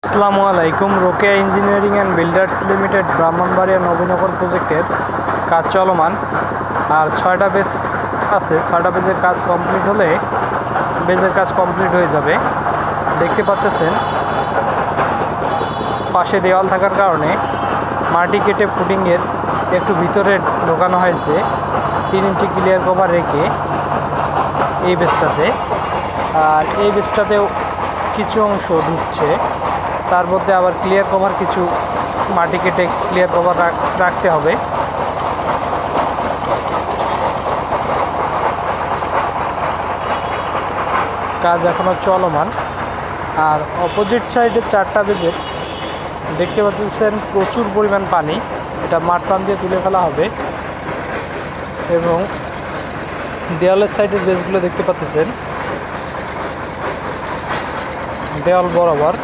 আসসালামু আলাইকুম। Rokeya engineering and builders limited Brahmanbaria Nabinagar প্রজেক্টের কাজ চলমান। আর 6টা বেজ আছে, 6টা বেজের কাজ কমপ্লিট হলে বেজের কাজ কমপ্লিট হয়ে যাবে। দেখতে পাচ্ছেন পাশে দেওয়াল থাকার কারণে মাটি কেটে ফুটিংয়ের একটু ভিতরে ঢোকানো হয়েছে 3 ইঞ্চি ক্লিয়ার কভার রেখে এই বেজটাতে। আর এই বেজটাতেও কিছু অংশ ঢুকছে, তার মধ্যে আবার ক্লিয়ার কভার কিছু মাটি কেটে ক্লিয়ার কভার রাখতে হবে। কাজ এখনও চলমান। আর অপোজিট সাইডে 4টা বেজে দেখতে পাচ্ছেন প্রচুর পরিমাণ পানি, এটা মাঠ পান দিয়ে তুলে ফেলা হবে। এবং দেওয়ালের সাইডের বেজগুলো দেখতে পাচ্ছেন দেওয়াল বরাবর